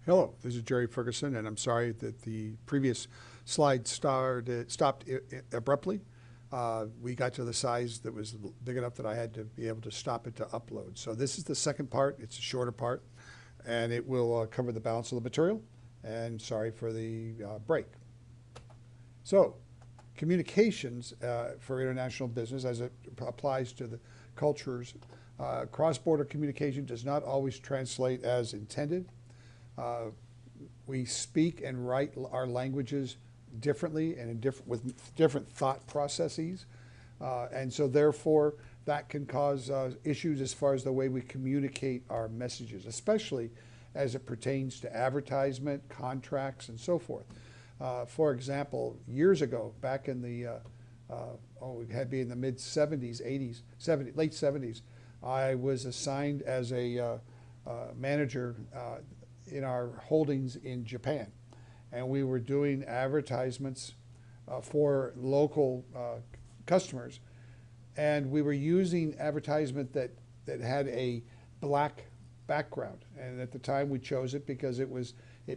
Hello, this is Jerry Ferguson, and I'm sorry that the previous slide stopped abruptly. We got to the size that was big enough that I had to be able to stop it to upload. So this is the second part. It's a shorter part, and it will cover the balance of the material. And sorry for the break. So communications for international business as it applies to the cultures. Cross-border communication does not always translate as intended. We speak and write our languages differently and with different thought processes. And so therefore, that can cause issues as far as the way we communicate our messages, especially as it pertains to advertisement, contracts, and so forth. For example, years ago, back in the, it had to be in the mid-70s, 80s, late 70s, I was assigned as a manager in our holdings in Japan. And we were doing advertisements for local customers. And we were using advertisement that had a black background. And at the time we chose it because it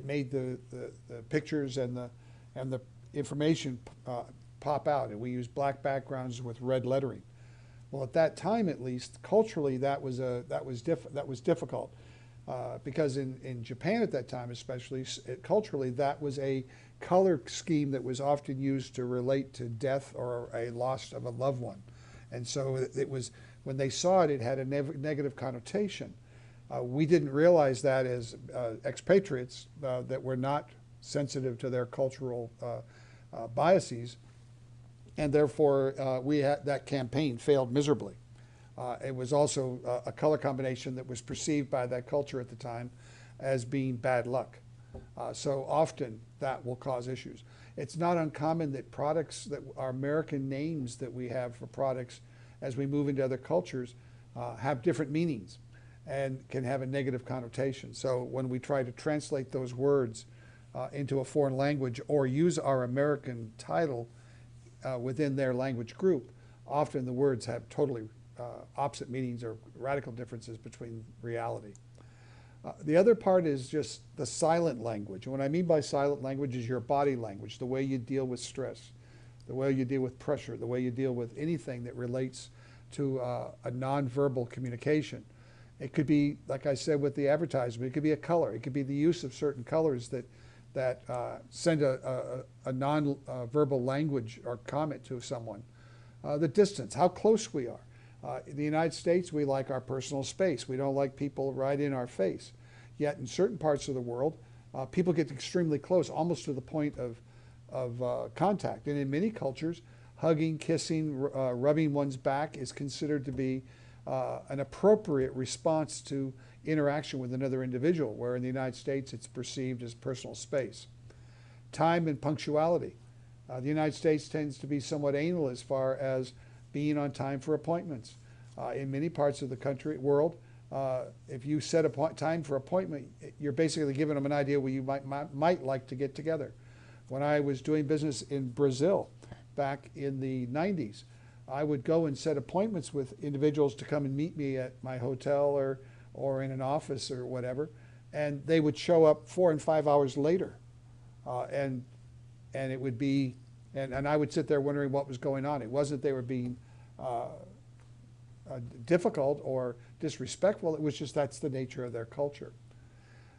made the pictures and the information pop out. And we used black backgrounds with red lettering. Well, at that time, at least, culturally, that was difficult. Because in Japan at that time, especially culturally, that was a color scheme that was often used to relate to death or a loss of a loved one. And so it was, when they saw it, it had a negative connotation. We didn't realize that as expatriates that were not sensitive to their cultural biases, and therefore that campaign failed miserably. It was also a color combination that was perceived by that culture at the time as being bad luck. So often that will cause issues. It's not uncommon that products that are American names that we have for products as we move into other cultures have different meanings and can have a negative connotation. So when we try to translate those words into a foreign language or use our American title within their language group, often the words have totally opposite meanings or radical differences between reality. The other part is just the silent language. And what I mean by silent language is your body language, the way you deal with stress, the way you deal with pressure, the way you deal with anything that relates to a nonverbal communication. It could be, like I said with the advertisement, it could be a color. It could be the use of certain colors that send a non-verbal language or comment to someone. The distance, how close we are. In the United States, we like our personal space. We don't like people right in our face. Yet in certain parts of the world, people get extremely close, almost to the point of contact. And in many cultures, hugging, kissing, rubbing one's back is considered to be an appropriate response to interaction with another individual, where in the United States it's perceived as personal space. Time and punctuality. The United States tends to be somewhat anal as far as being on time for appointments. In many parts of the world, if you set a time for appointment, you're basically giving them an idea where you might like to get together. When I was doing business in Brazil back in the 90s, I would go and set appointments with individuals to come and meet me at my hotel or in an office or whatever, and they would show up 4 and 5 hours later, and it would be. And I would sit there wondering what was going on. It wasn't they were being difficult or disrespectful. It was just that's the nature of their culture.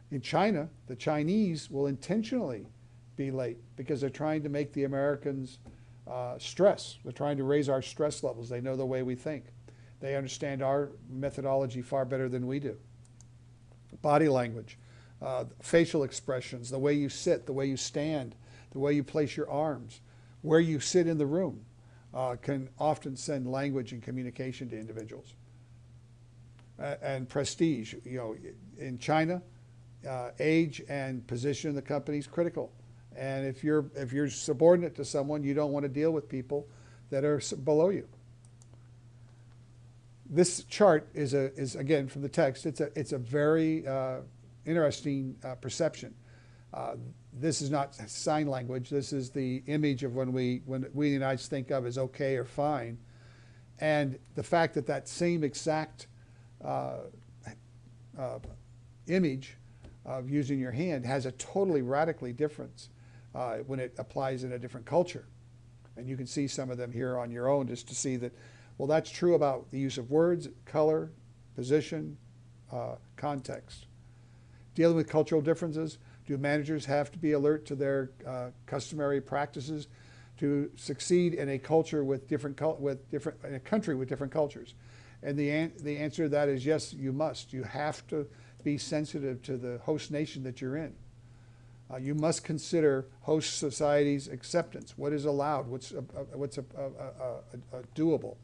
In China, the Chinese will intentionally be late because they're trying to make the Americans stress. They're trying to raise our stress levels. They know the way we think. They understand our methodology far better than we do. Body language, facial expressions, the way you sit, the way you stand, the way you place your arms, where you sit in the room can often send language and communication to individuals. And prestige, in China, age and position in the company is critical. And if you're subordinate to someone, you don't want to deal with people that are below you. This chart is again from the text. It's a very interesting perception. This is not sign language. This is the image of when we in the United States think of as okay or fine, and the fact that that same exact image of using your hand has a totally radically difference when it applies in a different culture. And you can see some of them here on your own just to see that, well, that's true about the use of words, color, position, context. Dealing with cultural differences, do managers have to be alert to their customary practices to succeed in a culture with different in a country with different cultures? And the answer to that is yes, you must. You have to be sensitive to the host nation that you're in. You must consider host society's acceptance. What is allowed? What's doable?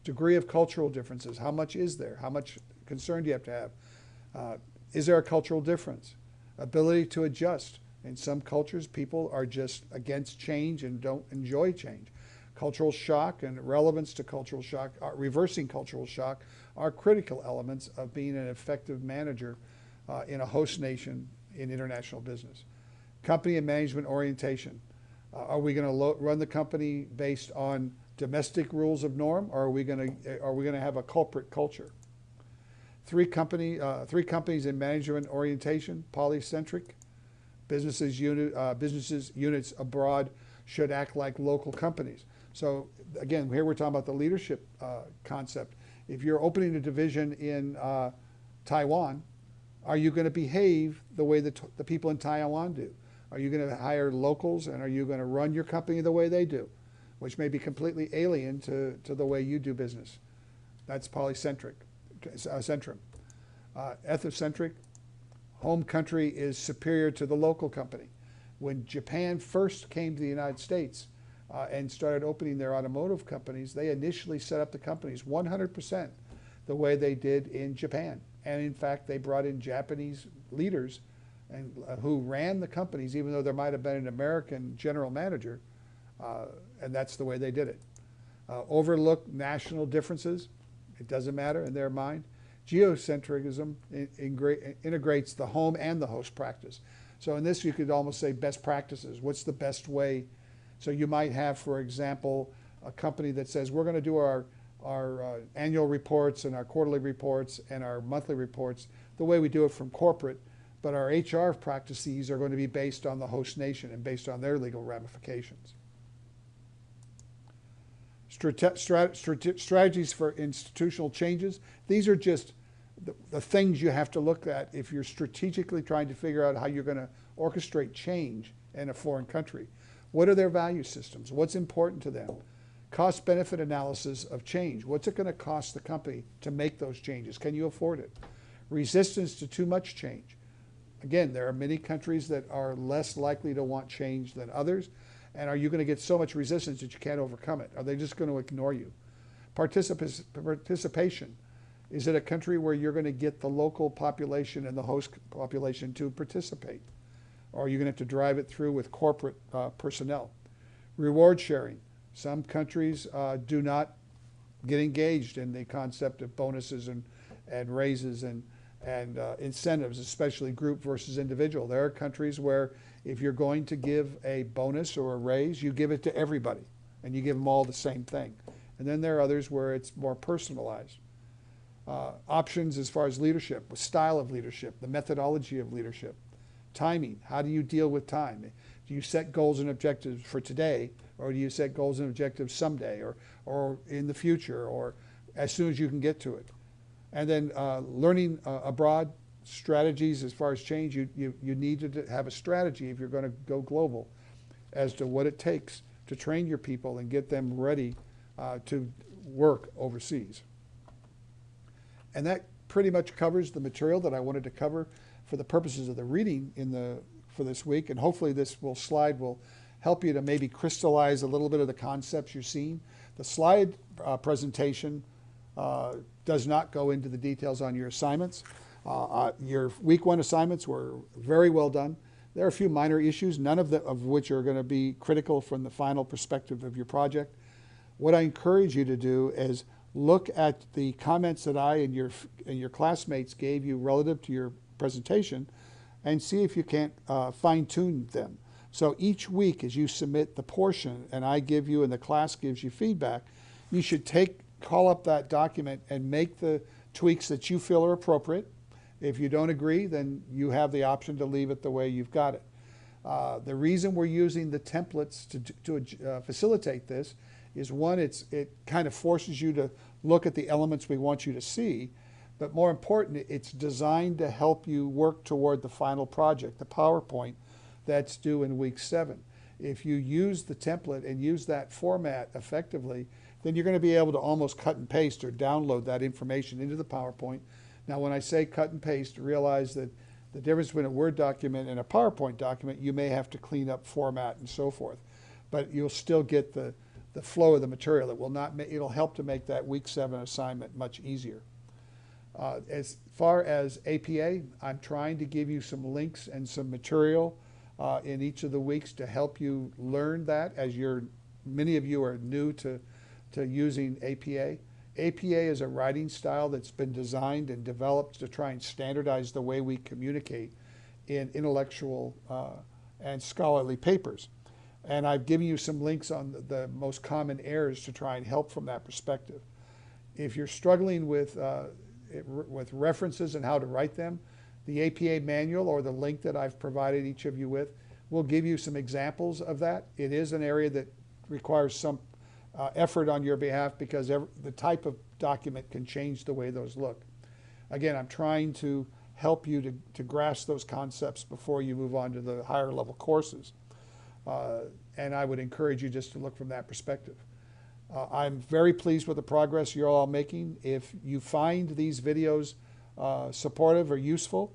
Degree of cultural differences. How much is there? How much concern do you have to have? Is there a cultural difference? Ability to adjust. In some cultures, people are just against change and don't enjoy change. Cultural shock and relevance to cultural shock, reversing cultural shock, are critical elements of being an effective manager in a host nation in international business. Company and management orientation. Are we going to run the company based on domestic rules of norm, or are we going to have a corporate culture? Three companies in management orientation: polycentric. Businesses units abroad should act like local companies. So again, here we're talking about the leadership concept. If you're opening a division in Taiwan, are you going to behave the way that the people in Taiwan do? Are you going to hire locals, and are you going to run your company the way they do, which may be completely alien to the way you do business? That's polycentric. Centrum. Ethnocentric. Home country is superior to the local company. When Japan first came to the United States and started opening their automotive companies, they initially set up the companies 100% the way they did in Japan. And in fact, they brought in Japanese leaders and who ran the companies, even though there might have been an American general manager, and that's the way they did it. Overlook national differences. It doesn't matter in their mind. Geocentrism integrates the home and the host practice. So in this, you could almost say best practices. What's the best way? So you might have, for example, a company that says, we're going to do our annual reports and our quarterly reports and our monthly reports the way we do it from corporate, but our HR practices are going to be based on the host nation and based on their legal ramifications. Strategies for institutional changes. These are just the things you have to look at if you're strategically trying to figure out how you're going to orchestrate change in a foreign country. What are their value systems? What's important to them? Cost-benefit analysis of change. What's it going to cost the company to make those changes? Can you afford it? Resistance to too much change. Again, there are many countries that are less likely to want change than others. And are you going to get so much resistance that you can't overcome it? Are they just going to ignore you? Participation. Is it a country where you're going to get the local population and the host population to participate? Or are you going to have to drive it through with corporate personnel? Reward sharing. Some countries do not get engaged in the concept of bonuses and raises and incentives, especially group versus individual. There are countries where if you're going to give a bonus or a raise, you give it to everybody and you give them all the same thing. And then there are others where it's more personalized. Options as far as leadership, style of leadership, the methodology of leadership, timing. How do you deal with time? Do you set goals and objectives for today, or do you set goals and objectives someday, or in the future, or as soon as you can get to it? And then learning abroad, strategies as far as change. You need to have a strategy if you're going to go global as to what it takes to train your people and get them ready to work overseas. And that pretty much covers the material that I wanted to cover for the purposes of the reading for this week. And hopefully this slide will help you to maybe crystallize a little bit of the concepts you're seeing. The slide presentation does not go into the details on your assignments. Your week 1 assignments were very well done. There are a few minor issues, none of which are going to be critical from the final perspective of your project. What I encourage you to do is look at the comments that I and your classmates gave you relative to your presentation and see if you can't fine-tune them. So each week as you submit the portion and I give you and the class gives you feedback, you should call up that document and make the tweaks that you feel are appropriate If you don't agree, then you have the option to leave it the way you've got it. The reason we're using the templates to facilitate this is, one, it kind of forces you to look at the elements we want you to see, but more important, it's designed to help you work toward the final project, the PowerPoint that's due in week 7. If you use the template and use that format effectively, then you're going to be able to almost cut and paste or download that information into the PowerPoint. Now, when I say cut and paste, realize that the difference between a Word document and a PowerPoint document, you may have to clean up format and so forth, but you'll still get the flow of the material. It'll help to make that week 7 assignment much easier. As far as APA, I'm trying to give you some links and some material in each of the weeks to help you learn that, as many of you are new to using APA. APA is a writing style that's been designed and developed to try and standardize the way we communicate in intellectual and scholarly papers. And I've given you some links on the most common errors to try and help from that perspective. If you're struggling with references and how to write them, the APA manual or the link that I've provided each of you with will give you some examples of that. It is an area that requires some effort on your behalf, because the type of document can change the way those look. Again, I'm trying to help you to grasp those concepts before you move on to the higher level courses. And I would encourage you just to look from that perspective. I'm very pleased with the progress you're all making. If you find these videos supportive or useful,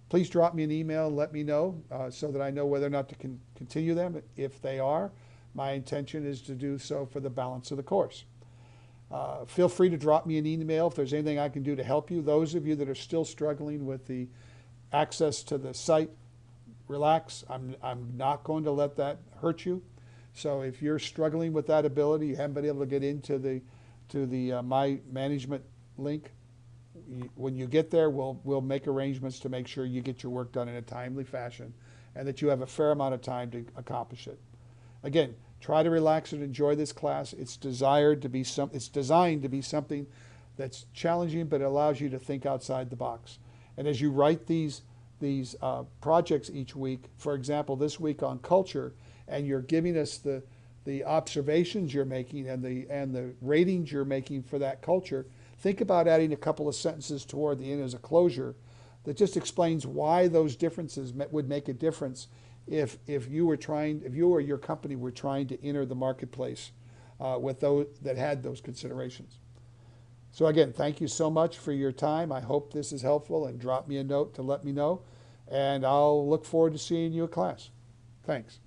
please drop me an email and let me know so that I know whether or not to continue them. If they are, my intention is to do so for the balance of the course. Feel free to drop me an email if there's anything I can do to help you. Those of you that are still struggling with the access to the site, relax. I'm not going to let that hurt you. So if you're struggling with that ability, you haven't been able to get into the My Management link, when you get there, we'll make arrangements to make sure you get your work done in a timely fashion and that you have a fair amount of time to accomplish it. Again, try to relax and enjoy this class. It's designed to be something that's challenging, but it allows you to think outside the box. And as you write these projects each week, for example, this week on culture, and you're giving us the observations you're making and the ratings you're making for that culture, think about adding a couple of sentences toward the end as a closure that just explains why those differences would make a difference if you or your company were trying to enter the marketplace with those that had those considerations. So again, thank you so much for your time. I hope this is helpful, and drop me a note to let me know, and I'll look forward to seeing you at class. Thanks.